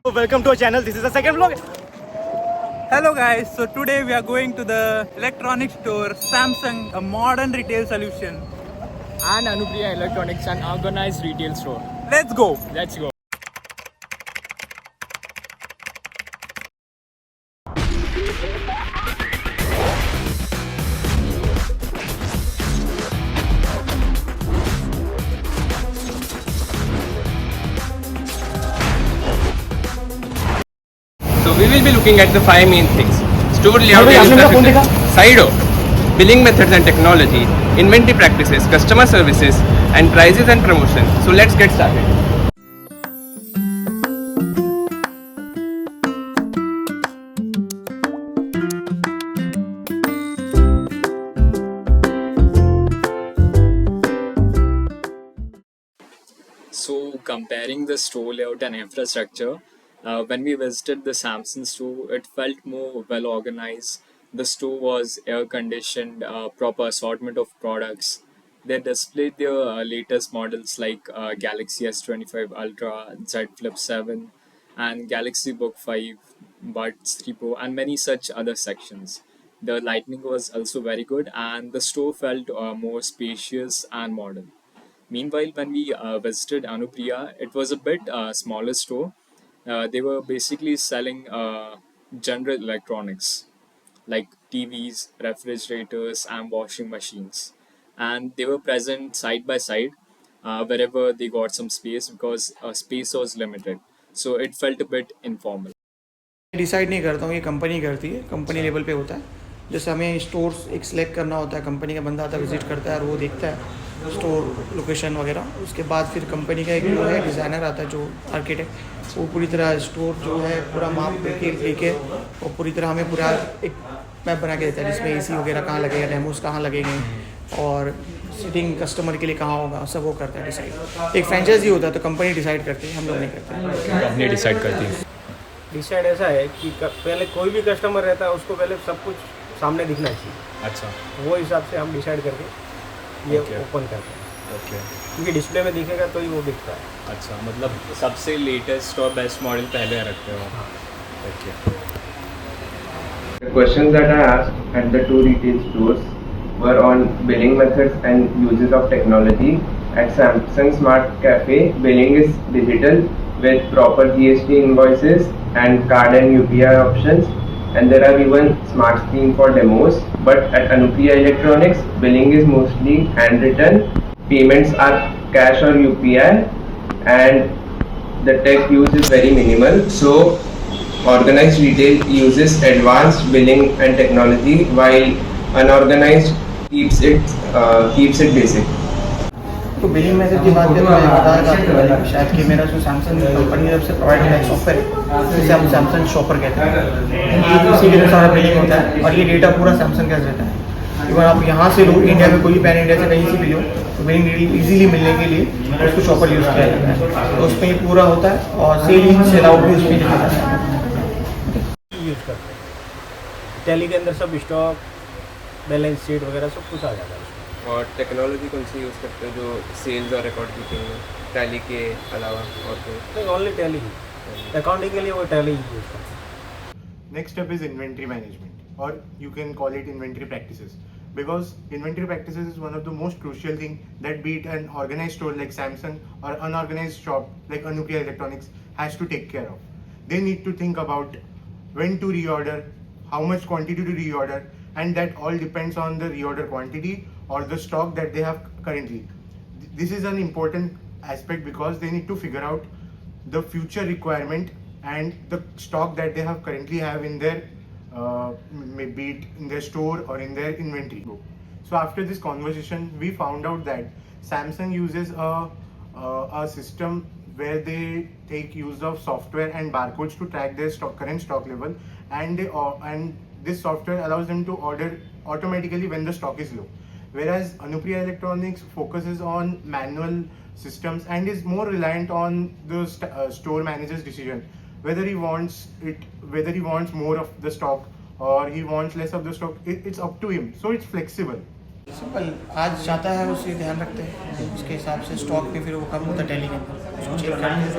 Welcome to our channel. This is the second vlog. Hello guys, so today we are going to the electronic store Samsung, a modern retail solution. And Anupriya Electronics, an organized retail store. Let's go. Let's go. So we will be looking at the five main things: store layout and infrastructure, SIDO, billing methods and technology, inventory practices, customer services, and prices and promotion. So let's get started. So, comparing the store layout and infrastructure, when we visited the Samsung store, it felt more well organized. The store was air conditioned, proper assortment of products. They displayed their latest models like Galaxy S25 Ultra, Z Flip 7, and Galaxy Book 5, Buds 3 Pro, and many such other sections. The lighting was also very good, and the store felt more spacious and modern. Meanwhile, when we visited Anupriya, it was a bit smaller store. They were basically selling general electronics like TVs, refrigerators, and washing machines. And they were present side by side wherever they got some space because space was limited. So it felt a bit informal. Decide नहीं करता हूँ, ये company करती है, company level पे होता है. जैसे हमें स्टोर्स एक सिलेक्ट करना होता है, कंपनी का बंदा आता है, विजिट करता है और वो देखता है स्टोर लोकेशन वगैरह. उसके बाद फिर कंपनी का एक जो है डिज़ाइनर आता है, जो आर्किटेक्ट, वो पूरी तरह स्टोर जो है पूरा माप लेके और पूरी तरह हमें पूरा एक मैप बना के देता है, जिसमें एसी वगैरह कहाँ लगेगा, डेमोस कहाँ लगेंगे और सीटिंग कस्टमर के लिए कहाँ होगा, सब वो करता है डिसाइड. एक फ्रेंचाइजी होता है तो कंपनी डिसाइड करती है, हम लोग नहीं करते. कंपनी डिसाइड करती है. डिसाइड ऐसा है कि पहले कोई भी कस्टमर रहता है उसको पहले सब कुछ सामने दिखना चाहिए. अच्छा. वो हिसाब से हम डिसाइड करके ये ओपन करते हैं. ओके. क्योंकि डिस्प्ले में दिखेगा तो ही वो दिखता है. अच्छा, मतलब सबसे लेटेस्ट और बेस्ट मॉडल पहले रखते हो. Okay. The questions that I asked at the two retail stores were on billing methods and uses of technology. At Samsung Smart Cafe, billing is digital with proper GST invoices and card and UPI options, and there are even smart screen for demos. But at Anupriya Electronics, billing is mostly handwritten, payments are cash or UPI, and the tech use is very minimal. So organized retail uses advanced billing and technology, while unorganized keeps it basic. तो billing method की बात करें तो मैं बताया था आपको शायद कि मेरा जो सैमसंग कंपनी की तरफ से प्रोवाइड किया सॉफ्टवेयर है, जिसे हम सैमसंग शॉपर कहते हैं. इसी के लिए सारा बिलिंग होता है और ये डेटा पूरा सैमसंग का रहता है. इवन आप यहाँ से लो, इंडिया में कोई पैन इंडिया से कहीं से भी लो, तो बिलिंग ईजिली मिलने के लिए उसको शॉपर यूज़ किया जाता है. तो उसमें ये पूरा होता है और सेल इन सेल आउट भी उसमें लिखा जाता है. यूज़ करते हैं. टैली के अंदर सब स्टॉक, बैलेंस शीट वगैरह सब कुछ आ जाता है. और टेक्नोलॉजी कौन सी यूज़ करते हो जो सेल्स और रिकॉर्ड कीपिंग में, टैली के अलावा और कोई? नहीं, ओनली टैली ही. अकाउंटिंग के लिए वो टैली यूज़ करते हैं. Next step is inventory management, or you can call it inventory practices, because inventory practices is one of the most crucial thing that be it an organized store like Samsung or unorganized shop like Anupriya Electronics has to take care of. They need to think about when to reorder, how much quantity to reorder, and that all depends on the reorder quantity or the stock that they have currently. This is an important aspect because they need to figure out the future requirement and the stock that they have currently have in their maybe in their store or in their inventory. So after this conversation, we found out that Samsung uses a system where they take use of software and barcodes to track their current stock level, and this software allows them to order automatically when the stock is low. Whereas Anupriya Electronics focuses on manual systems and is more reliant on the store manager's decision whether he wants more of the stock or he wants less of the stock. It's up to him, so it's flexible. Simple आज जाता है उसे ध्यान रखते हैं, उसके हिसाब से स्टॉक पे फिर वो कम होता है टैली के अंदर. उसको चेक करते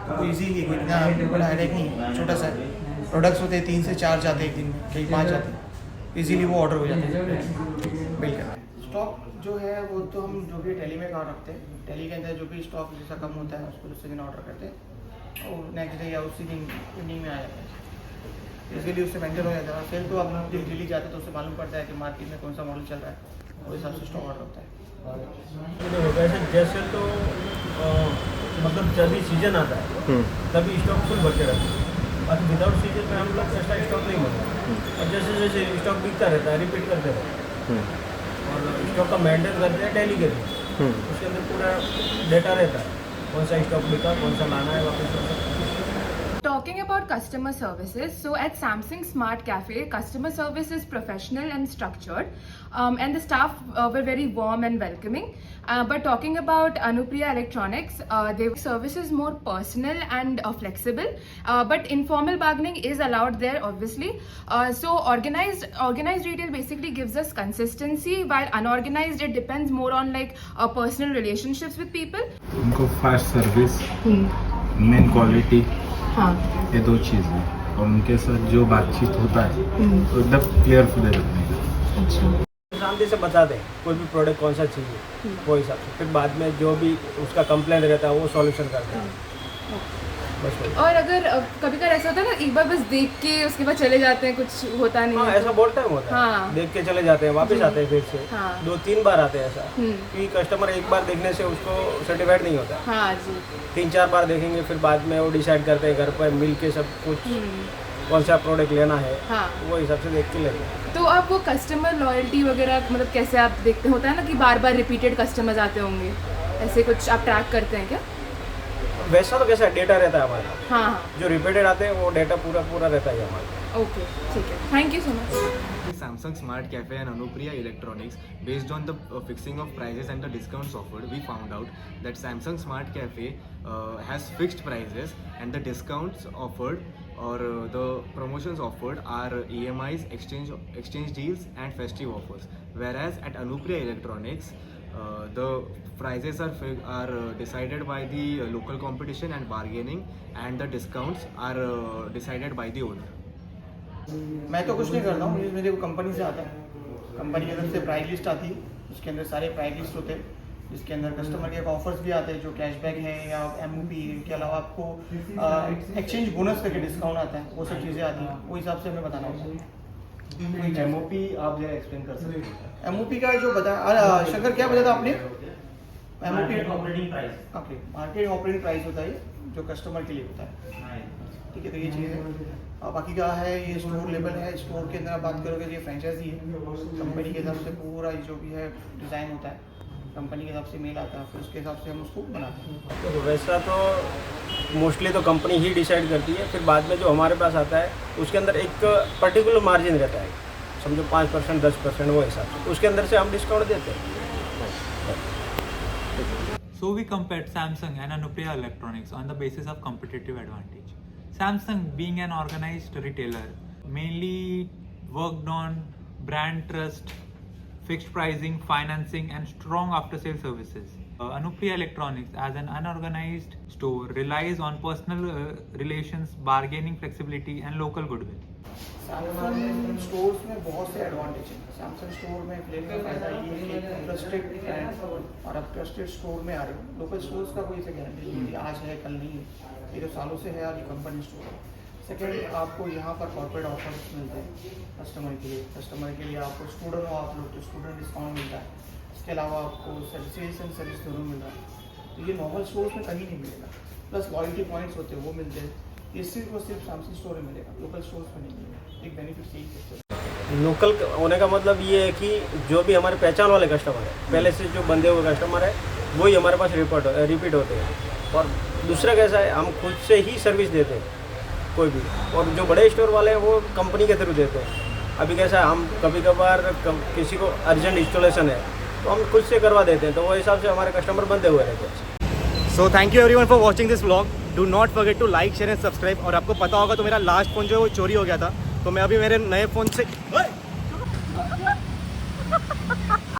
तो ईजीली कोई इतना बड़ा हेडेक नहीं है, छोटा सा प्रोडक्ट्स होते हैं 3 से 4 जाते हैं एक दिन में, कहीं 5 जाते हैं, इजीली वो ऑर्डर हो जाते हैं बिल करना। स्टॉक जो है वो तो हम जो भी टैली में कार्ड रखते हैं, टैली के अंदर जो भी स्टॉक जैसा कम होता है उसको दूसरे दिन ऑर्डर करते हैं और नेक्स्ट डे या उसी दिन इवनिंग में आ जाता है, इजीली उससे मेंटेन हो जाता है। सेल तो आप डेली जाते हैं तो उससे मालूम पड़ता है कि मार्केट में कौन सा मॉडल चल रहा है, उस हिसाब से स्टॉक ऑर्डर होता है। वैसे जैसे तो मतलब जब भी सीजन आता है तभी स्टॉक फुल भरते रहते हैं, बाकी विदाउट सीजन में हम लोग ऐसा स्टॉक नहीं बनता और जैसे जैसे स्टॉक बिकता रहता है रिपीट करते रहते हैं और स्टॉक का मेंटेन करते हैं डेली के दिन, उसके अंदर पूरा डेटा रहता है कौन सा स्टॉक बिका, कौन सा लाना है वापस। Talking about customer services, so at Samsung Smart Cafe, customer service is professional and structured, and the staff were very warm and welcoming. But talking about Anupriya Electronics, their service is more personal and flexible, but informal bargaining is allowed there, obviously. So organized retail basically gives us consistency, while unorganized it depends more on like personal relationships with people. उनको fast service, main quality, हाँ ये 2 चीज़ है और उनके साथ जो बातचीत होता है तो एकदम क्लियर फील रखने का। शांति से बता दें कोई भी प्रोडक्ट कौन सा चाहिए वो हिसाब से, फिर बाद में जो भी उसका कंप्लेंट रहता है वो सॉल्यूशन करते हैं बस वही। और अगर कभी कभी ऐसा होता है ना, एक बार बस देख के उसके बाद चले जाते हैं, कुछ होता नहीं हाँ है ऐसा बहुत टाइम होता है, हाँ। देख के चले जाते हैं वापस आते हैं फिर से, हाँ। 2-3 बार आते हैं ऐसा, क्योंकि कस्टमर एक बार देखने से उसको सर्टिफाइड नहीं होता, हाँ जी 3-4 बार देखेंगे फिर बाद में वो डिसाइड करते हैं घर पर मिल के सब कुछ कौन सा प्रोडक्ट लेना है, हाँ। वो हिसाब से देख के लेते हैं। तो आप वो कस्टमर लॉयल्टी वगैरह मतलब कैसे आप देखते होता है ना कि बार बार रिपीटेड कस्टमर्स आते होंगे, ऐसे कुछ आप ट्रैक करते हैं क्या? वैसा तो कैसा डेटा रहता है हमारे पास, हाँ हाँ जो रिपीटेड आते हैं वो डेटा पूरा रहता है हमारे पास। ओके ठीक है, thank you so much. Samsung Smart Cafe and Anupriya Electronics, based on the fixing of prices and the discounts offered, we found out that Samsung Smart Cafe has fixed prices and the discounts offered or the promotions offered are EMIs, exchange deals and festive offers. Whereas at Anupriya Electronics, the prices are decided by the local competition and bargaining, and the discounts are decided by the owner. मैं तो कुछ नहीं करता हूँ, मेरे को company से आता है, कंपनी की तरफ से प्राइस लिस्ट आती है, उसके अंदर सारे प्राइस लिस्ट होते हैं, जिसके अंदर कस्टमर के ऑफर्स भी आते हैं जो कैशबैक है या MOP, के अलावा आपको एक्सचेंज बोनस करके डिस्काउंट आता है, वो सब चीज़ें आती हैं, वो हिसाब से हमें बताना होता है। MOP आप जरा एक्सप्लेन कर सकते हैं? MOP का जो बताया शंकर, क्या बताया था आपने? MOP operating price, okay, market operating price होता है जो कस्टमर के लिए होता है, ठीक है। तो ये चीज़ है, बाकी क्या है ये स्टोर लेवल है, स्टोर के अंदर आप बात करोगे तो ये फ्रेंचाइजी है, कंपनी के हिसाब से पूरा जो भी है डिज़ाइन होता है, कंपनी के हिसाब से मेल आता है, फिर उसके हिसाब से हम उसको बनाते हैं। तो वैसा तो मोस्टली तो कंपनी ही डिसाइड करती है, फिर बाद में जो हमारे पास आता है उसके अंदर एक पर्टिकुलर मार्जिन रहता है, समझो 5% 10% वो हिसाब से, उसके अंदर से हम डिस्काउंट देते हैं। So we compared Samsung and Anupriya Electronics on the basis of competitive advantage. Samsung, being an organized retailer, mainly worked on brand trust, fixed pricing, financing and strong after-sale services. Anupriya Electronics, as an unorganized store, relies on personal relations, bargaining flexibility and local goodwill. Samsung stores में बहुत से advantage हैं। Samsung store में लेने का फायदा ये है कि ट्रस्टेड ब्रांड और आप ट्रस्टेड स्टोर में आ रहे हो, लोकल स्टोर्स का कोई से गारंटी नहीं है आज है कल नहीं है, ये तो सालों से है, आप ये कंपनी स्टोर है। सेकेंड, आपको यहाँ पर कॉर्पोरेट ऑफर्स मिलते हैं कस्टमर के लिए आपको स्टूडेंट हो आप लोग तो स्टूडेंट डिस्काउंट मिलता है, इसके अलावा आपको सेल्स एंड सर्विस दोनों मिल रहा है, तो ये नॉर्मल स्टोर्स में कहीं नहीं मिलेगा। प्लस लॉयल्टी पॉइंट्स होते हैं वो मिलते हैं, ये सिर्फ और सिर्फ सैमसंग स्टोर में मिलेगा, लोकल स्टोर्स में नहीं मिलेगा। एक बेनिफिट यही है। लोकल होने का मतलब ये है कि जो भी हमारे पहचान वाले कस्टमर है, पहले से जो बंधे हुए कस्टमर है वही हमारे पास रिपीट होते हैं। और दूसरा कैसा है, हम खुद से ही सर्विस देते हैं कोई भी, और जो बड़े स्टोर वाले हैं वो कंपनी के थ्रू देते हैं। अभी कैसा है, हम कभी कभार किसी को अर्जेंट इंस्टॉलेशन है तो हम खुद से करवा देते हैं, तो वो हिसाब से हमारे कस्टमर बंधे हुए रहते हैं। So thank you everyone for watching this vlog. Do not forget to like share and subscribe. और आपको पता होगा तो मेरा लास्ट फ़ोन जो है वो चोरी हो गया था, तो मैं अभी मेरे नए फ़ोन से